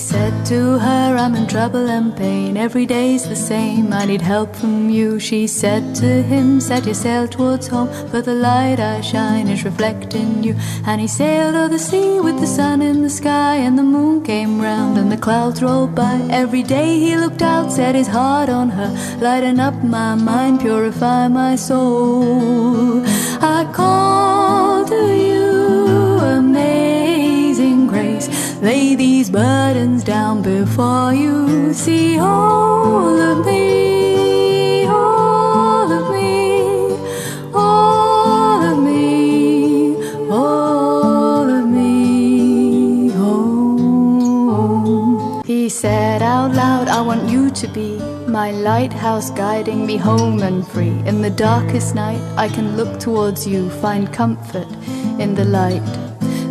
said to her, I'm in trouble and pain, every day's the same, I need help from you. She said to him, set your sail towards home, for the light I shine is reflecting you. And he sailed o'er the sea with the sun in the sky, and the moon came round and the clouds rolled by. Every day he looked out, set his heart on her, lighten up my mind, purify my soul. I call to you, amazing grace, lay these burdens down before you. See all of me, all of me, all of me, all of me. Oh. He said out loud, I want you to be my lighthouse, guiding me home and free. In the darkest night I can look towards you, find comfort in the light.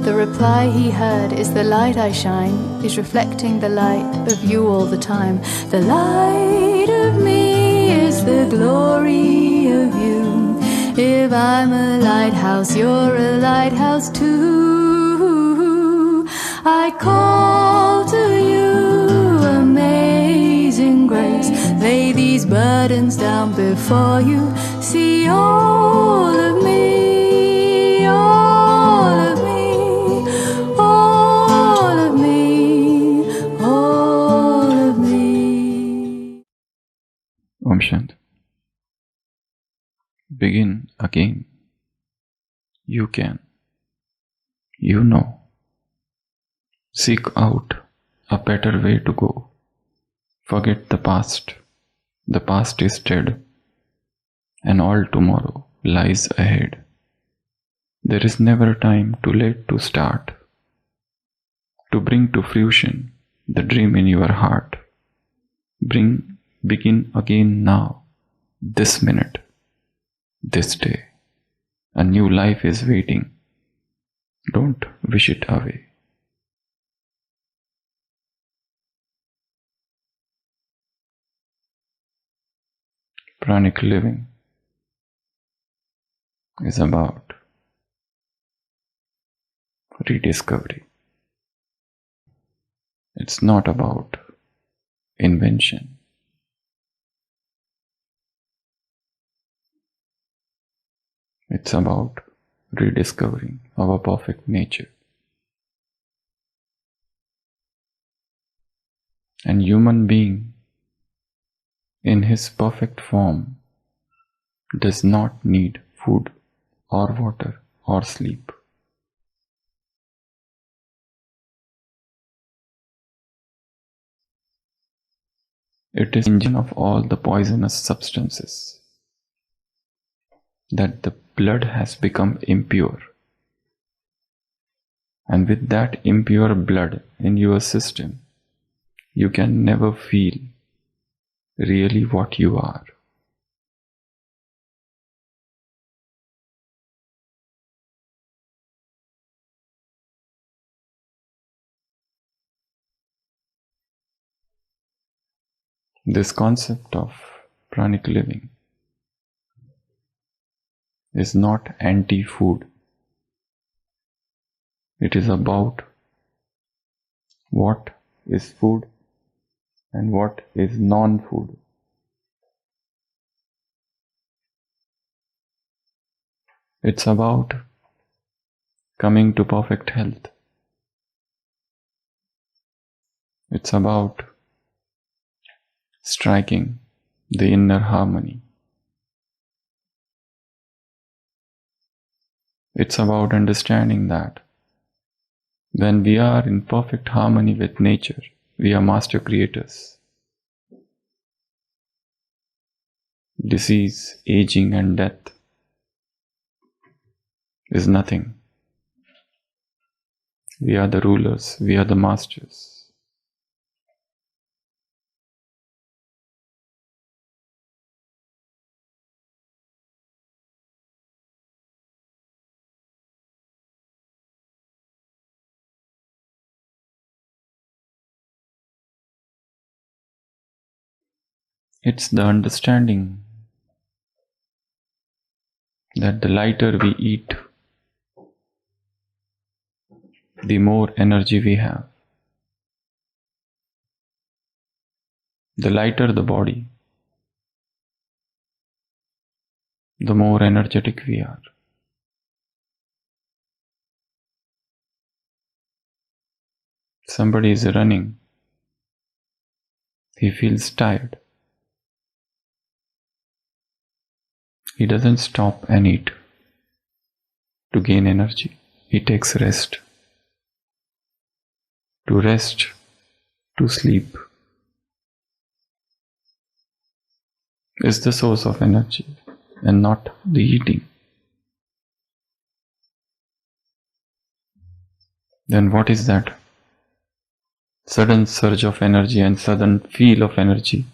The reply he heard is the light I shine is reflecting the light of you all the time. The light of me is the glory of you. If I'm a lighthouse, you're a lighthouse too. I call to you, amazing grace, lay these burdens down before you. See all of me, all of me, all of me, all of me. Om Shanti. Begin again. You can. You know. Seek out a better way to go. Forget the past. The past is dead, and all tomorrow lies ahead. There is never time too late to start, to bring to fruition the dream in your heart. Begin again now, this minute, this day. A new life is waiting. Don't wish it away. Pranic living is about rediscovery. It's not about invention. It's about rediscovering our perfect nature. And human being in his perfect form does not need food or water or sleep. It is the engine of all the poisonous substances that the blood has become impure. And with that impure blood in your system, you can never feel really what you are. This concept of pranic living is not anti-food. It is about what is food and what is non-food. It's about coming to perfect health. It's about striking the inner harmony. It's about understanding that when we are in perfect harmony with nature, we are master creators. Disease, aging, and death is nothing. We are the rulers, we are the masters. It's the understanding that the lighter we eat, the more energy we have. The lighter the body, the more energetic we are. Somebody is running. He feels tired. He doesn't stop and eat to gain energy. He takes rest. To rest, to sleep, is the source of energy and not the eating. Then what is that? Sudden surge of energy and sudden feel of energy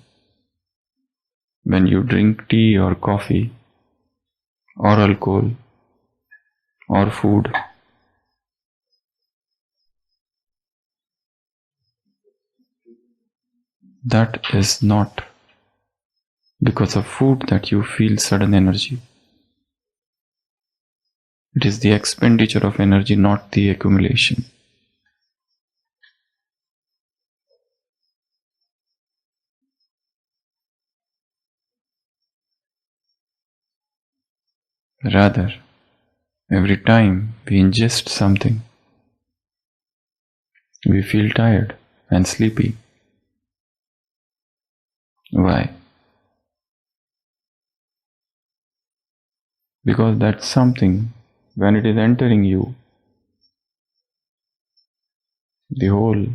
when you drink tea or coffee or alcohol or food. That is not because of food that you feel sudden energy. It is the expenditure of energy, not the accumulation. Rather, every time we ingest something, we feel tired and sleepy. Why? Because that something, when it is entering you, the whole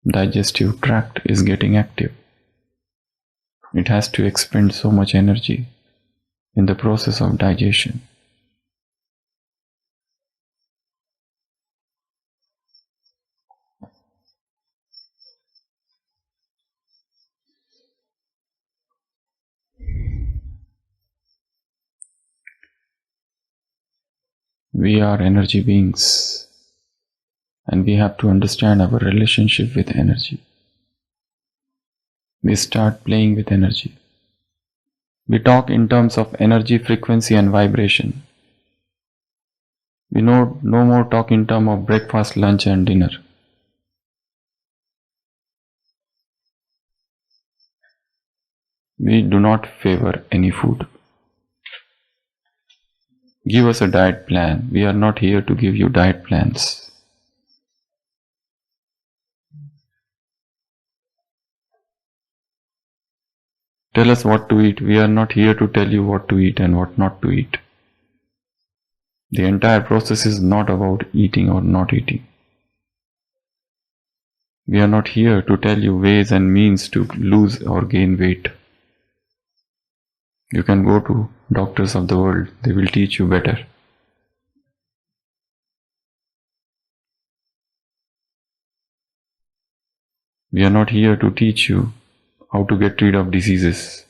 digestive tract is getting active. It has to expend so much energy in the process of digestion. We are energy beings, and we have to understand our relationship with energy. We start playing with energy. We talk in terms of energy, frequency and vibration. We no more talk in terms of breakfast, lunch and dinner. We do not favor any food. Give us a diet plan. We are not here to give you diet plans. Tell us what to eat. We are not here to tell you what to eat and what not to eat. The entire process is not about eating or not eating. We are not here to tell you ways and means to lose or gain weight. You can go to doctors of the world. They will teach you better. We are not here to teach you how to get rid of diseases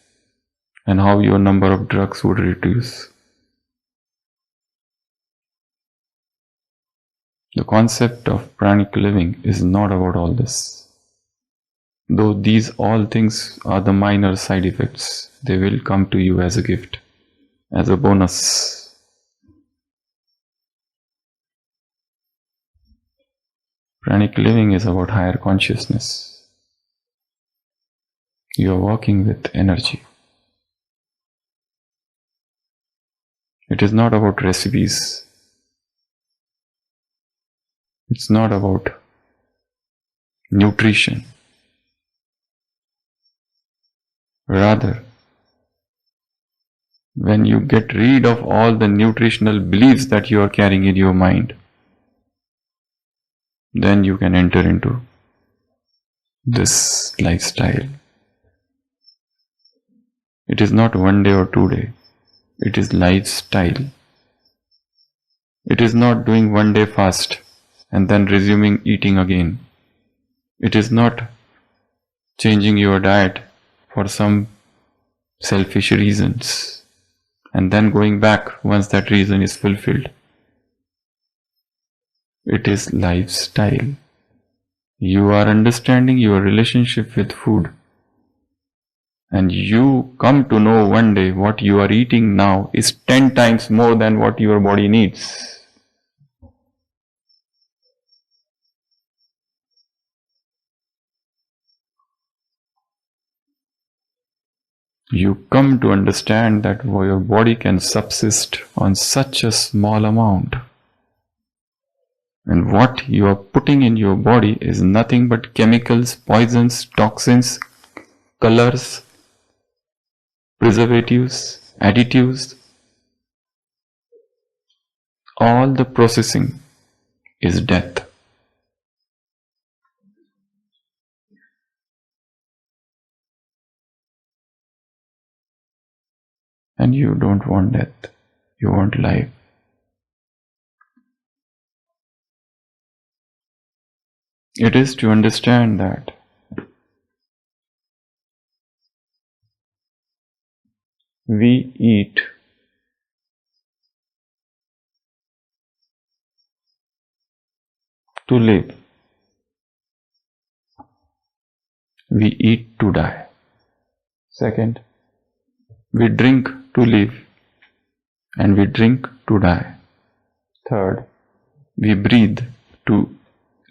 and how your number of drugs would reduce. The concept of pranic living is not about all this. Though these all things are the minor side effects, they will come to you as a gift, as a bonus. Pranic living is about higher consciousness. You are working with energy. It is not about recipes. It's not about nutrition. Rather, when you get rid of all the nutritional beliefs that you are carrying in your mind, then you can enter into this lifestyle. It is not 1 day or 2 days. It is lifestyle. It is not doing 1 day fast and then resuming eating again. It is not changing your diet for some selfish reasons and then going back once that reason is fulfilled. It is lifestyle. You are understanding your relationship with food, and you come to know one day what you are eating now is 10 times more than what your body needs. you come to understand that your body can subsist on such a small amount. And what you are putting in your body is nothing but chemicals, poisons, toxins, colors, preservatives, additives. All the processing is death. And you don't want death, you want life. It is to understand that we eat to live. We eat to die. Second, we drink to live and we drink to die. Third, we breathe to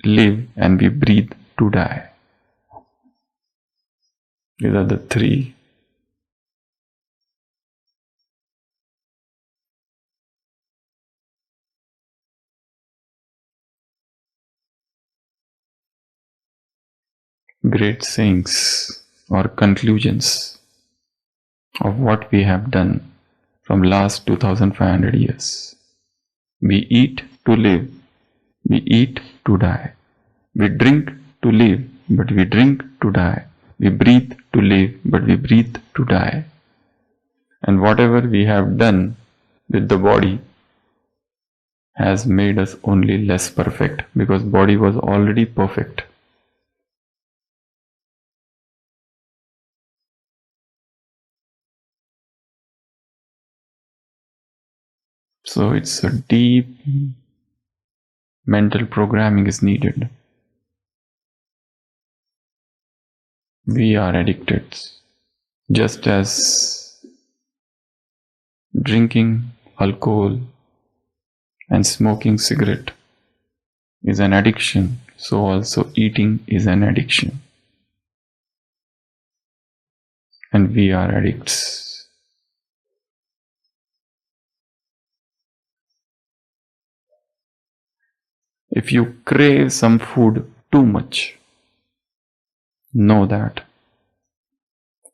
live and we breathe to die. These are the three. Great sayings or conclusions of what we have done from last 2500 years. We eat to live, we eat to die. We drink to live, but we drink to die. We breathe to live, but we breathe to die. And whatever we have done with the body has made us only less perfect, because body was already perfect. So it's a deep mental programming is needed. We are addicted, just as drinking alcohol and smoking cigarette is an addiction, so also eating is an addiction. And we are addicts. If you crave some food too much, know that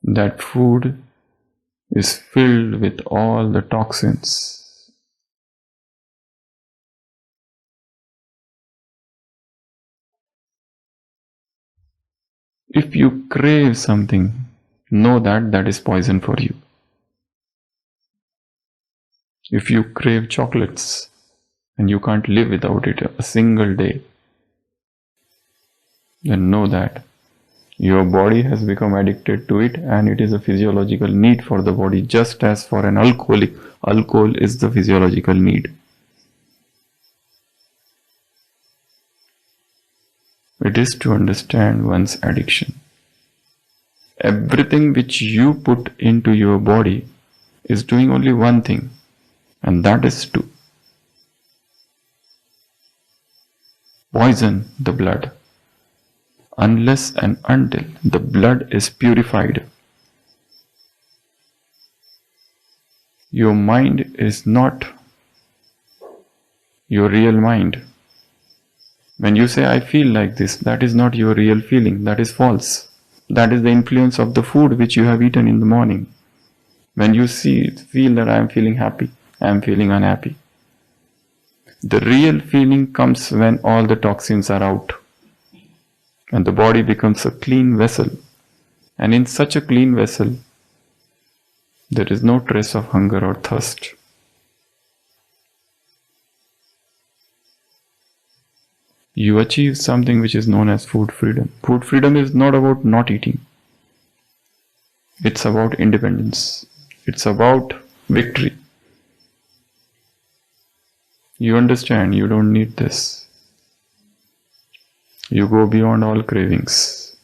that food is filled with all the toxins. If you crave something, know that that is poison for you. If you crave chocolates and you can't live without it a single day, then know that your body has become addicted to it, and it is a physiological need for the body, just as for an alcoholic, alcohol is the physiological need. It is to understand one's addiction. Everything which you put into your body is doing only one thing, and that is to poison the blood. Unless and until the blood is purified, your mind is not your real mind. When you say, I feel like this, that is not your real feeling, that is false. That is the influence of the food which you have eaten in the morning. When you feel that I am feeling happy, I am feeling unhappy. The real feeling comes when all the toxins are out and the body becomes a clean vessel. And in such a clean vessel, there is no trace of hunger or thirst. You achieve something which is known as food freedom. Food freedom is not about not eating. It's about independence. It's about victory. You understand you don't need this. You go beyond all cravings.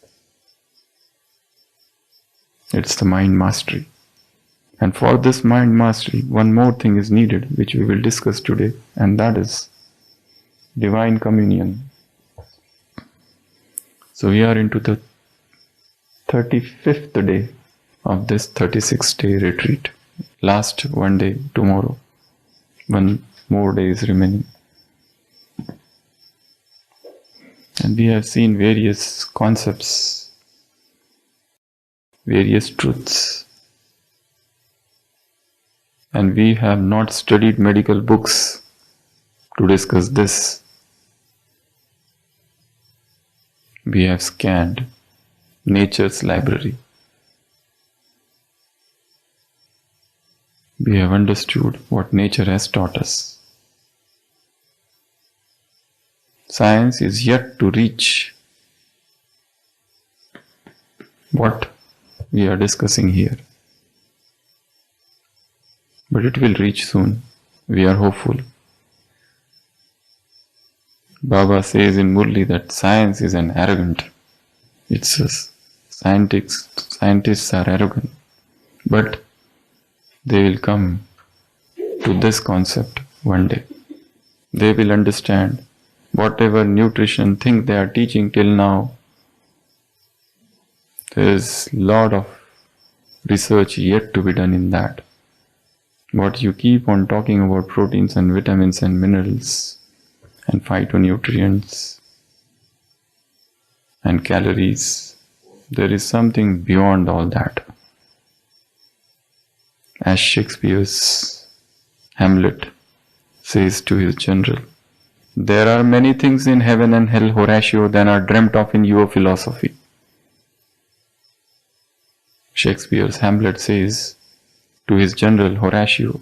It's the mind mastery. And for this mind mastery, one more thing is needed, which we will discuss today, and that is divine communion. So we are into the 35th day of this 36-day retreat. Last one day, tomorrow. One more day is remaining. And we have seen various concepts, various truths. And we have not studied medical books to discuss this. We have scanned nature's library. We have understood what nature has taught us. Science is yet to reach what we are discussing here. But it will reach soon. We are hopeful. Baba says in Murli that science is an arrogant. It says scientists are arrogant. But they will come to this concept one day. They will understand whatever nutrition thing they are teaching till now. There is a lot of research yet to be done in that. What you keep on talking about proteins and vitamins and minerals and phytonutrients and calories, there is something beyond all that. As Shakespeare's Hamlet says to his general, "There are many things in heaven and hell, Horatio, than are dreamt of in your philosophy." Shakespeare's Hamlet says to his general Horatio,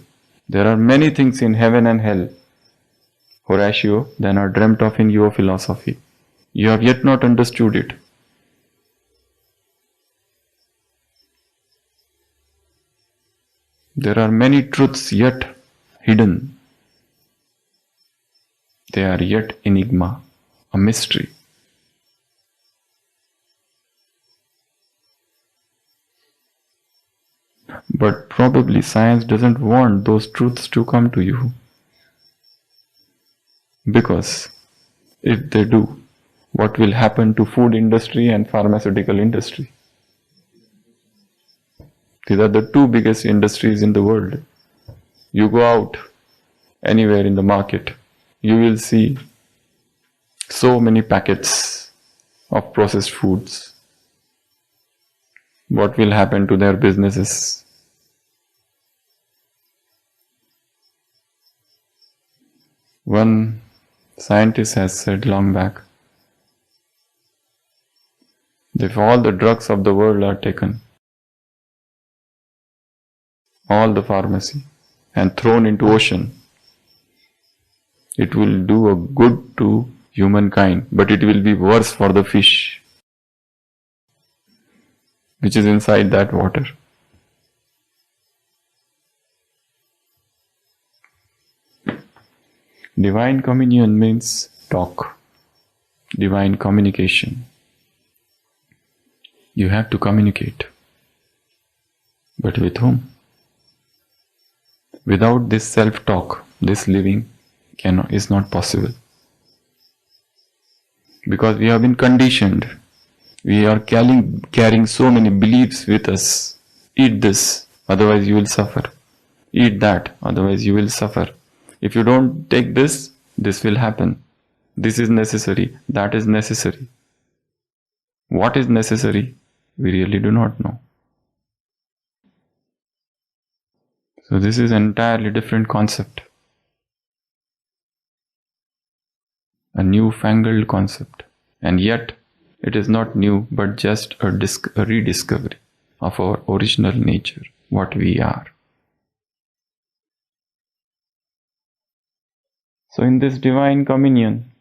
"There are many things in heaven and hell, Horatio, than are dreamt of in your philosophy. You have yet not understood it." There are many truths yet hidden. They are yet enigma, a mystery. But probably science doesn't want those truths to come to you. Because if they do, what will happen to food industry and pharmaceutical industry? These are the two biggest industries in the world. You go out anywhere in the market, you will see so many packets of processed foods. What will happen to their businesses? One scientist has said long back, if all the drugs of the world are taken, all the pharmacy, and thrown into ocean, it will do a good to humankind, but it will be worse for the fish which is inside that water. Divine communion means talk, divine communication. You have to communicate. But with whom? Without this self-talk, this living is not possible. Because we have been conditioned. We are carrying so many beliefs with us. Eat this, otherwise you will suffer. Eat that, otherwise you will suffer. If you don't take this, this will happen. This is necessary, that is necessary. What is necessary? We really do not know. So this is an entirely different concept. A newfangled concept. And yet, it is not new, but just a rediscovery of our original nature, what we are. So in this divine communion,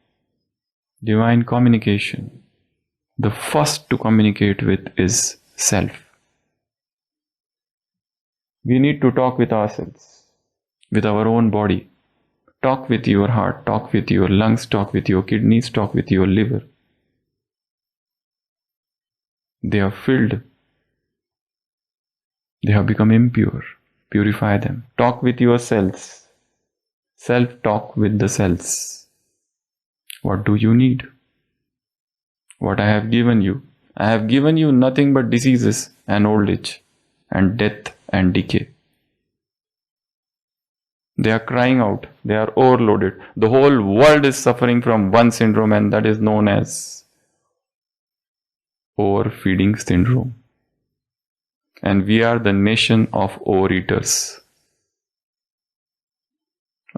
divine communication, the first to communicate with is self. We need to talk with ourselves, with our own body. Talk with your heart, talk with your lungs, talk with your kidneys, talk with your liver. They are filled. They have become impure. Purify them. Talk with your cells. Self-talk with the cells. What do you need? What I have given you? I have given you nothing but diseases and old age. and death and decay. They are crying out. They are overloaded. The whole world is suffering from one syndrome, and that is known as overfeeding syndrome. And we are the nation of overeaters.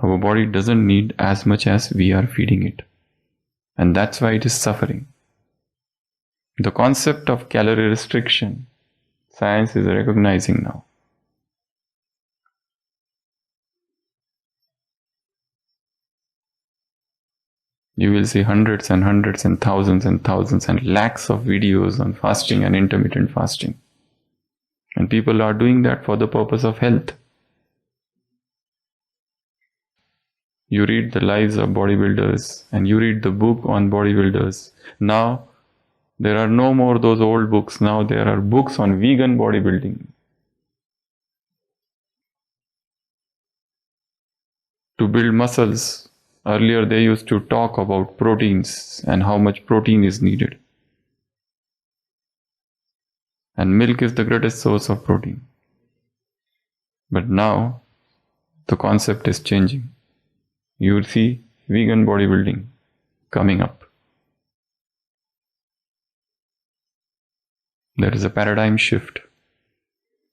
Our body doesn't need as much as we are feeding it. And that's why it is suffering. The concept of calorie restriction, science is recognizing now. You will see hundreds and hundreds and thousands and lakhs of videos on fasting and intermittent fasting. And people are doing that for the purpose of health. You read the lives of bodybuilders and you read the book on bodybuilders. Now, there are no more those old books. Now there are books on vegan bodybuilding. To build muscles, earlier they used to talk about proteins and how much protein is needed. And milk is the greatest source of protein. But now, the concept is changing. You will see vegan bodybuilding coming up. There is a paradigm shift.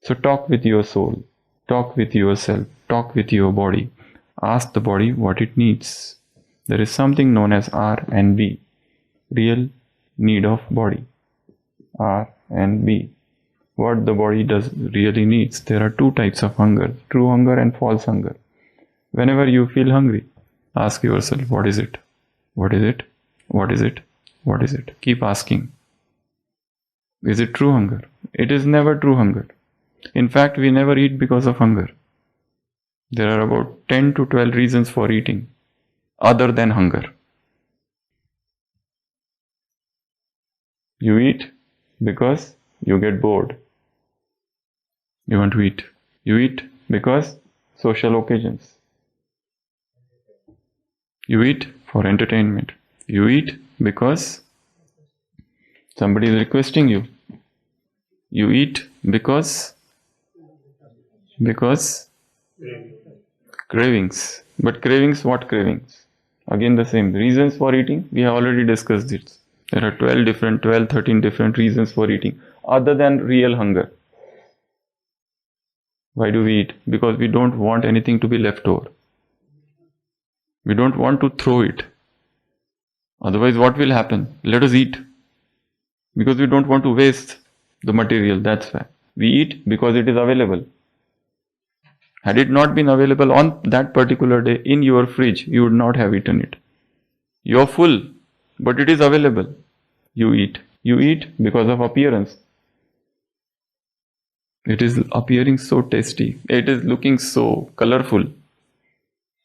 So talk with your soul, talk with yourself, talk with your body. Ask the body what it needs. There is something known as R and B, real need of body. R and B. What the body does really needs. There are two types of hunger, true hunger and false hunger. Whenever you feel hungry, ask yourself, what is it? What is it? What is it? What is it? Keep asking. Is it true hunger? It is never true hunger. In fact, we never eat because of hunger. There are about 10 to 12 reasons for eating, other than hunger. You eat because you get bored. You want to eat. You eat because social occasions. You eat for entertainment. You eat because somebody is requesting you. You eat because cravings. But cravings, what cravings? Again the same. Reasons for eating, we have already discussed it. There are 13 different reasons for eating, other than real hunger. Why do we eat? Because we don't want anything to be left over. We don't want to throw it. Otherwise, what will happen? Let us eat. Because we don't want to waste the material, that's why. We eat because it is available. Had it not been available on that particular day in your fridge, you would not have eaten it. You are full, but it is available. You eat. You eat because of appearance. It is appearing so tasty. It is looking so colorful.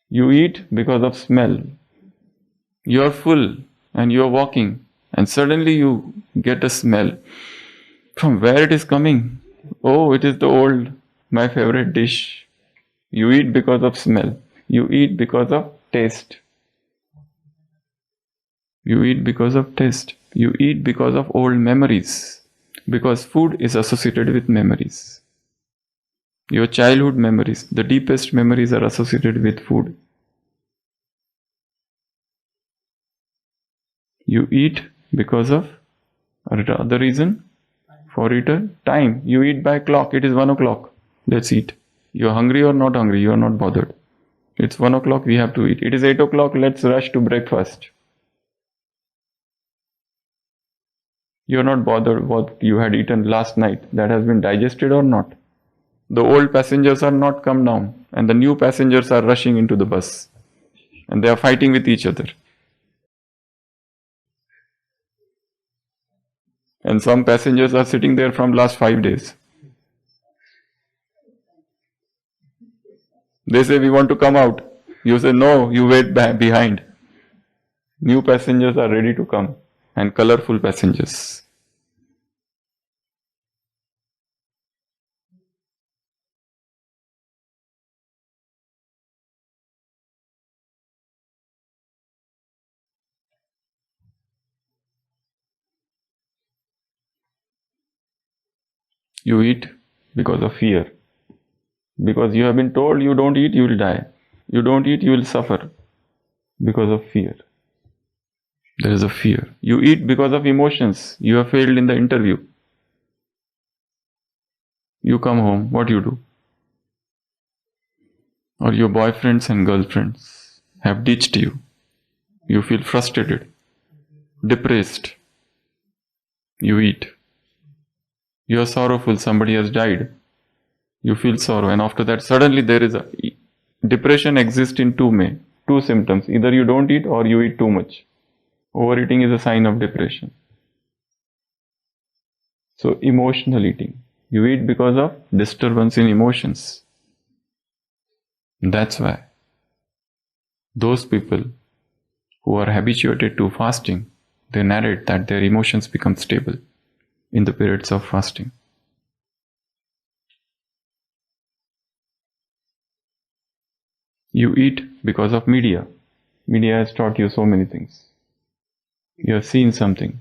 You eat because of smell. You are full and you are walking and suddenly you get a smell. From where it is coming? Oh, it is my favorite dish. You eat because of smell. You eat because of taste. You eat because of taste. You eat because of old memories. Because food is associated with memories. Your childhood memories, the deepest memories are associated with food. You eat because of other reason. For eater, time. You eat by clock. It is 1 o'clock. Let's eat. You are hungry or not hungry, you are not bothered. It's 1 o'clock, we have to eat. It is 8 o'clock, let's rush to breakfast. You are not bothered what you had eaten last night, that has been digested or not. The old passengers are not come down and the new passengers are rushing into the bus and they are fighting with each other. And some passengers are sitting there from last 5 days. They say, we want to come out. You say, no, you wait behind. New passengers are ready to come and colorful passengers. You eat because of fear. Because you have been told you don't eat, you will die. You don't eat, you will suffer. Because of fear. There is a fear. You eat because of emotions. You have failed in the interview. You come home, what you do? Or your boyfriends and girlfriends have ditched you. You feel frustrated, depressed. You eat. You are sorrowful, somebody has died. You feel sorrow, and after that suddenly there is a depression exists in two symptoms. Either you don't eat or you eat too much. Overeating is a sign of depression. So emotional eating. You eat because of disturbance in emotions. That's why those people who are habituated to fasting, they narrate that their emotions become stable in the periods of fasting. You eat because of media. Media has taught you so many things. You have seen something.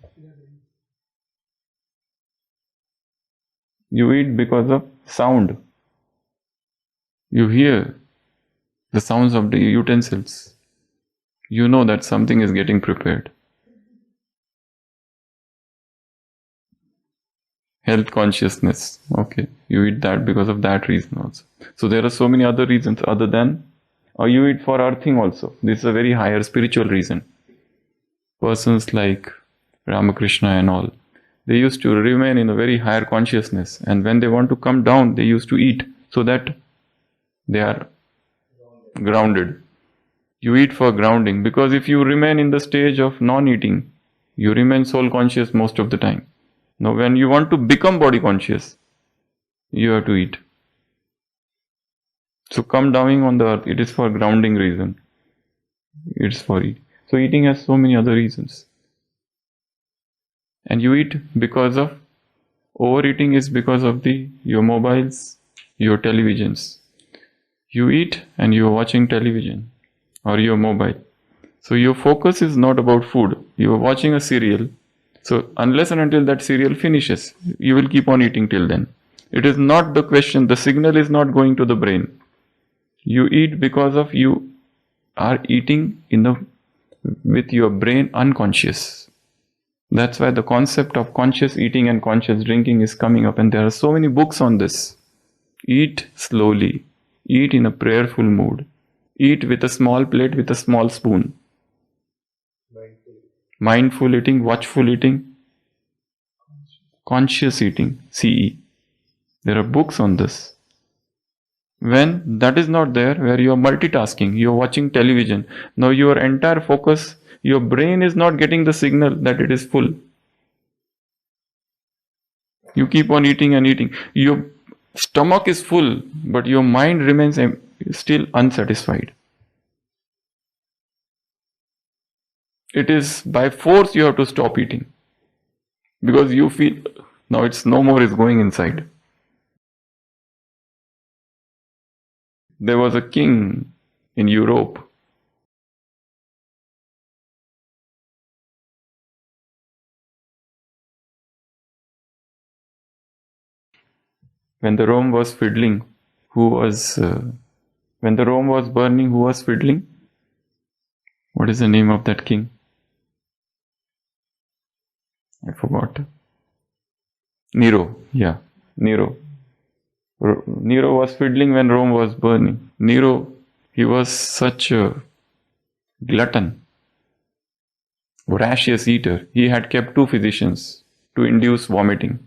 You eat because of sound. You hear the sounds of the utensils. You know that something is getting prepared. Health consciousness. Okay, you eat that because of that reason also. So there are so many other reasons other than, or you eat for earthing also. This is a very higher spiritual reason. Persons like Ramakrishna and all, they used to remain in a very higher consciousness, and when they want to come down, they used to eat so that they are grounded. You eat for grounding, because if you remain in the stage of non-eating, you remain soul conscious most of the time. Now when you want to become body conscious, you have to eat. So come down on the earth, it is for grounding reason. It's for eat. So eating has so many other reasons. And you eat because of, overeating is because of your mobiles, your televisions. You eat and you are watching television or your mobile. So your focus is not about food. You are watching a serial. So unless and until that serial finishes, you will keep on eating till then. It is not the question. The signal is not going to the brain. You eat because of you are eating with your brain unconscious. That's why the concept of conscious eating and conscious drinking is coming up, and there are so many books on this. Eat slowly. Eat in a prayerful mood. Eat with a small plate with a small spoon. Mindful eating, watchful eating, conscious eating, CE. There are books on this. When that is not there, where you are multitasking, you are watching television, now your entire focus, your brain is not getting the signal that it is full. You keep on eating and eating. Your stomach is full, but your mind remains still unsatisfied. It is by force you have to stop eating, because you feel now it's no more is going inside. There was a king in Europe. When the Rome was fiddling, when the Rome was burning, who was fiddling? What is the name of that king? I forgot. Nero. Yeah, Nero. Nero was fiddling when Rome was burning. Nero, he was such a glutton, voracious eater. He had kept 2 physicians to induce vomiting.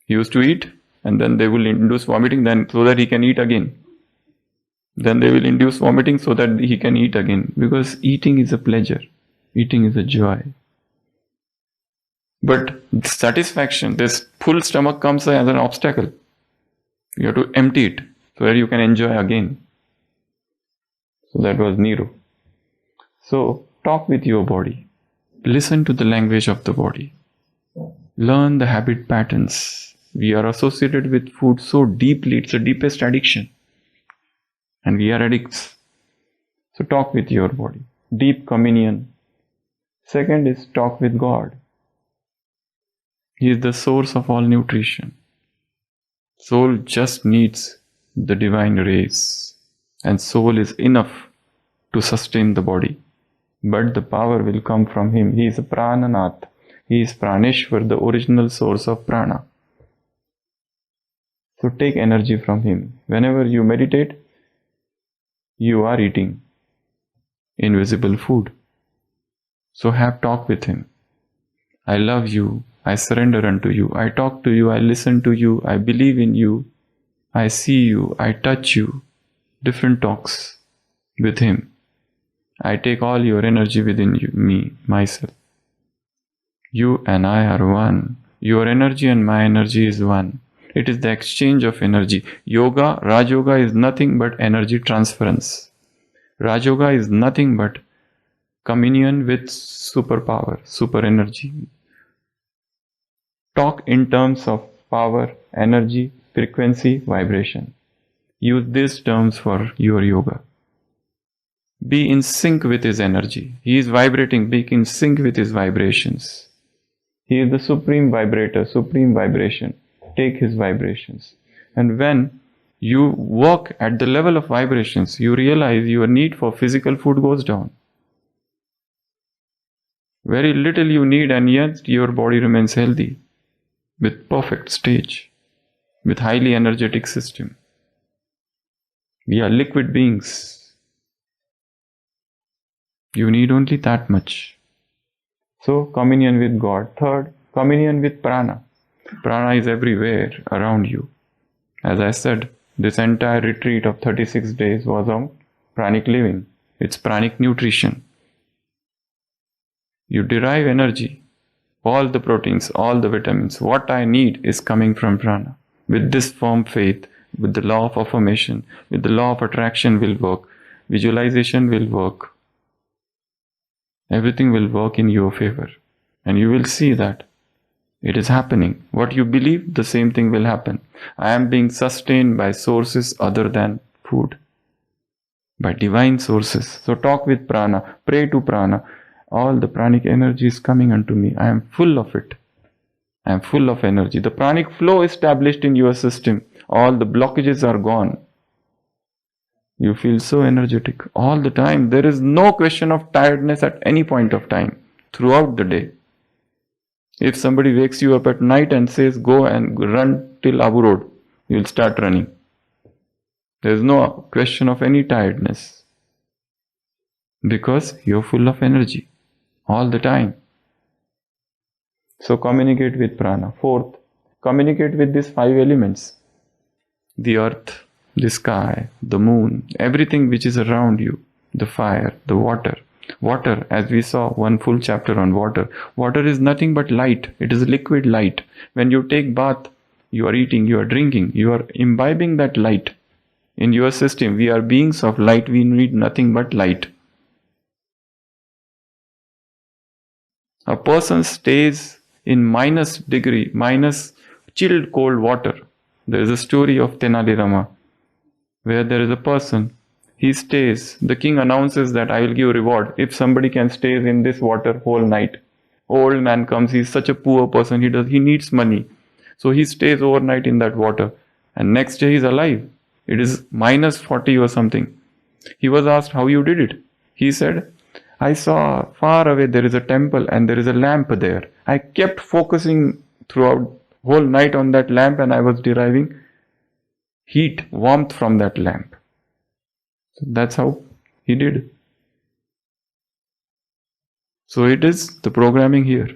He used to eat, and then they will induce vomiting, then so that he can eat again. Then they will induce vomiting so that he can eat again. Because eating is a pleasure. Eating is a joy. But satisfaction, this full stomach comes as an obstacle. You have to empty it so that you can enjoy again. So that was Nero. So talk with your body. Listen to the language of the body. Learn the habit patterns. We are associated with food so deeply, it's the deepest addiction. And we are addicts. So talk with your body. Deep communion. Second is talk with God. He is the source of all nutrition. Soul just needs the divine rays, and soul is enough to sustain the body. But the power will come from him. He is a Prananath. He is Praneshwar, the original source of prana. So take energy from him. Whenever you meditate, you are eating invisible food. So have talk with him. I love you. I surrender unto you. I talk to you. I listen to you. I believe in you. I see you. I touch you. Different talks with him. I take all your energy within you, me, myself. You and I are one. Your energy and my energy is one. It is the exchange of energy. Yoga, Rajyoga is nothing but energy transference. Rajyoga is nothing but communion with superpower, super energy. Talk in terms of power, energy, frequency, vibration. Use these terms for your yoga. Be in sync with his energy. He is vibrating. Be in sync with his vibrations. He is the supreme vibrator, supreme vibration. Take his vibrations. And when you work at the level of vibrations, you realize your need for physical food goes down. Very little you need, and yet your body remains healthy, with perfect stage, with highly energetic system. We are liquid beings. You need only that much. So, communion with God. Third, communion with Prana. Prana is everywhere around you. As I said, this entire retreat of 36 days was on pranic living. It's pranic nutrition. You derive energy, all the proteins, all the vitamins. What I need is coming from prana. With this firm faith, with the law of affirmation, with the law of attraction will work, visualization will work. Everything will work in your favor. And you will see that it is happening. What you believe, the same thing will happen. I am being sustained by sources other than food. By divine sources. So talk with prana, pray to prana. All the pranic energy is coming unto me. I am full of it. I am full of energy. The pranic flow established in your system. All the blockages are gone. You feel so energetic all the time. There is no question of tiredness at any point of time throughout the day. If somebody wakes you up at night and says, go and run till Abu Road, you will start running. There is no question of any tiredness. Because you are full of energy all the time. So communicate with prana. Fourth, communicate with these 5 elements. The earth, the sky, the moon, everything which is around you. The fire, the water. Water, as we saw one full chapter on water. Water is nothing but light. It is liquid light. When you take bath, you are eating, you are drinking, you are imbibing that light. In your system, we are beings of light. We need nothing but light. A person stays in minus degree, minus chilled cold water. There is a story of Tenali Rama, where there is a person. He stays. The king announces that I will give reward if somebody can stay in this water whole night. Old man comes. He is such a poor person. He needs money. So he stays overnight in that water. And next day he is alive. It is minus 40 or something. He was asked how you did it. He said, I saw far away there is a temple and there is a lamp there. I kept focusing throughout whole night on that lamp and I was deriving heat, warmth from that lamp. So that's how he did. So it is the programming here.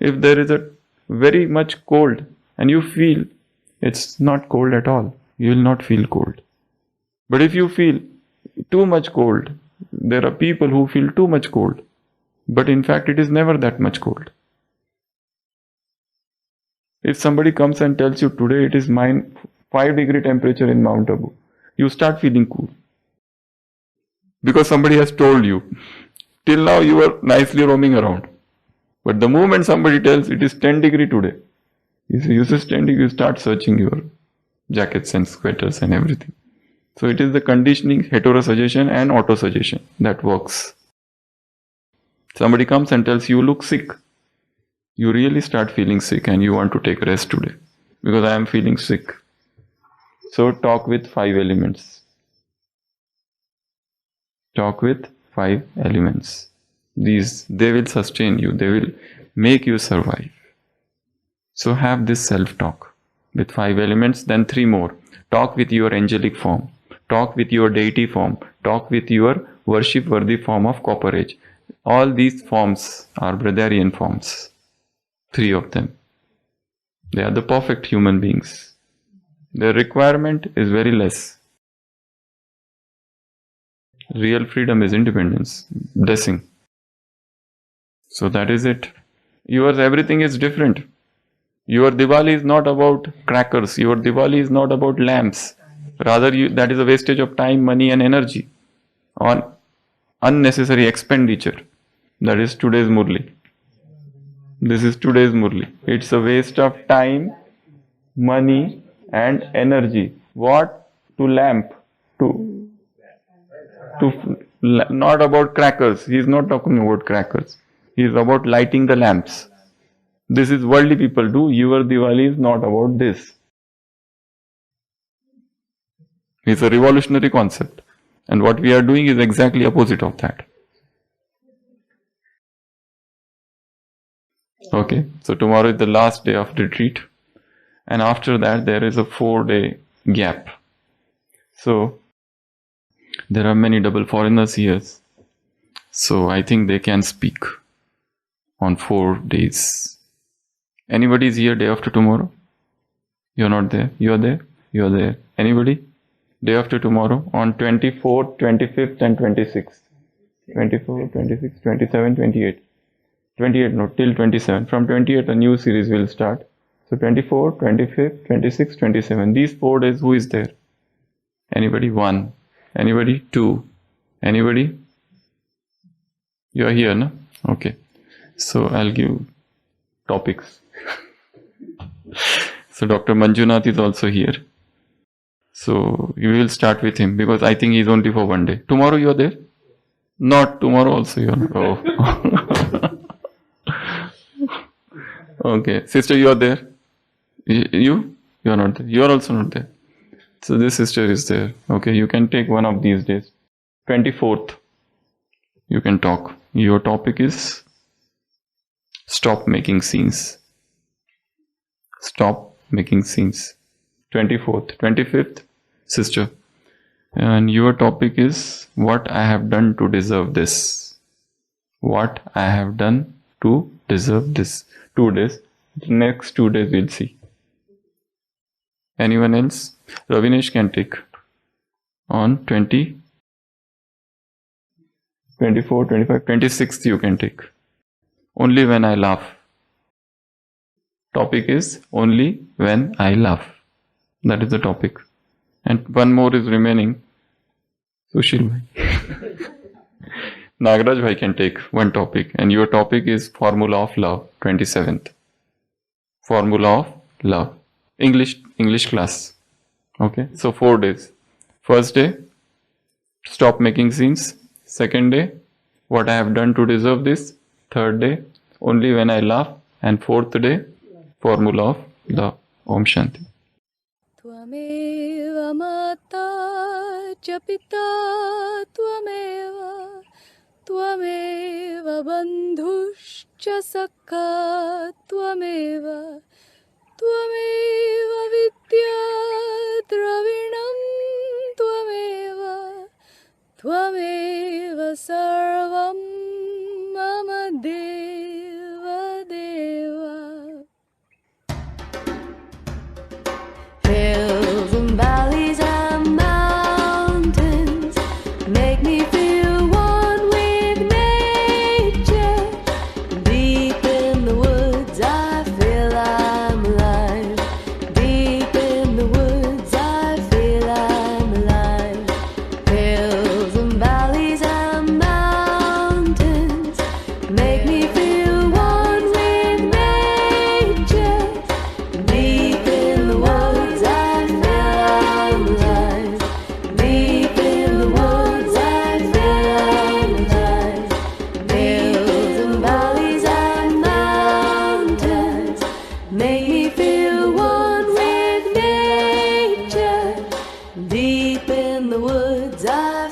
If there is a very much cold and you feel it's not cold at all, you will not feel cold. But if you feel too much cold, there are people who feel too much cold. But in fact, it is never that much cold. If somebody comes and tells you today it is -5 degree temperature in Mount Abu, you start feeling cool. Because somebody has told you. Till now you were nicely roaming around. But the moment somebody tells it is 10 degree today, you say 10 degree, you start searching your jackets and sweaters and everything. So it is the conditioning, heterosuggestion and autosuggestion that works. Somebody comes and tells you look sick. You really start feeling sick and you want to take rest today. because I am feeling sick. So talk with 5 elements. Talk with 5 elements. They will sustain you. They will make you survive. So have this self-talk with 5 elements, then 3 more. Talk with your angelic form. Talk with your deity form. Talk with your worship-worthy form of copper age. All these forms are Brahmarian forms. 3 of them. They are the perfect human beings. Their requirement is very less. Real freedom is independence, blessing. So that is it. Yours, everything is different. Your Diwali is not about crackers. Your Diwali is not about lamps. Rather, that is a wastage of time, money and energy on unnecessary expenditure. That is today's Murli. This is today's Murli. It's a waste of time, money and energy. What? To lamp. Not about crackers. He is not talking about crackers. He is about lighting the lamps. This is worldly people do. Your Diwali is not about this. It's a revolutionary concept. And what we are doing is exactly opposite of that. Okay, so tomorrow is the last day of retreat. And after that there is a 4-day gap. So there are many double foreigners here. So I think they can speak on 4 days. Anybody is here day after tomorrow? You're not there. You're there. You're there. Anybody? Day after tomorrow on 24th, 25th and 26th. 24, 26, 27, 28. 28 no, till 27. From 28 a new series will start. So 24, 25th, 26, 27. These 4 days who is there? Anybody? 1. Anybody? 2. Anybody? You are here, no? Okay. So I'll give topics. So Dr. Manjunath is also here. So we will start with him because I think he is only for 1 day. Tomorrow you are there? Not tomorrow also you are. Oh. Okay. Sister, you are there? You are not there. You are also not there. So this sister is there. Okay, you can take one of these days. 24th. You can talk. Your topic is stop making scenes. Stop making scenes. 24th. 25th, sister. And your topic is what I have done to deserve this. What I have done to deserve this. 2 days. The next 2 days we'll see. Anyone else? Ravinesh can take on 20, 24, 25, 26th you can take. Only when I laugh. Topic is only when I laugh. That is the topic. And one more is remaining. Sushil Bhai. Nagaraj Bhai can take one topic. And your topic is Formula of Love, 27th. Formula of Love. English class. Okay, so 4 days. First day, stop making scenes. Second day, what I have done to deserve this. Third day, only when I laugh. And 4th day, formula of love. Om Shanti. Tvameva mata cha pita tvameva tvameva bandhushcha sakha tvameva Tvameva vidya dravinam Tvameva Tvameva sarvam mama deva deva. Hills and valleys and mountains make me feel one with nature. Deep in the woods I feel I'm alive. Deep in the woods I feel I'm alive. Hills and valleys and mountains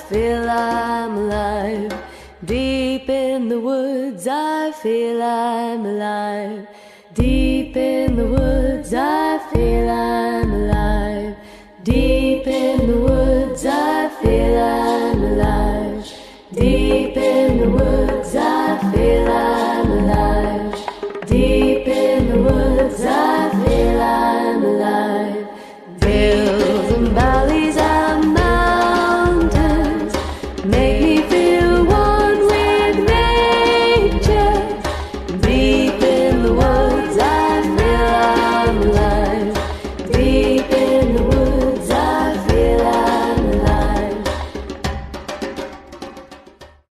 feel I'm alive. Deep in the woods, I feel I'm alive. Deep in the woods, I feel I'm alive. Deep in the woods, I feel I'm alive.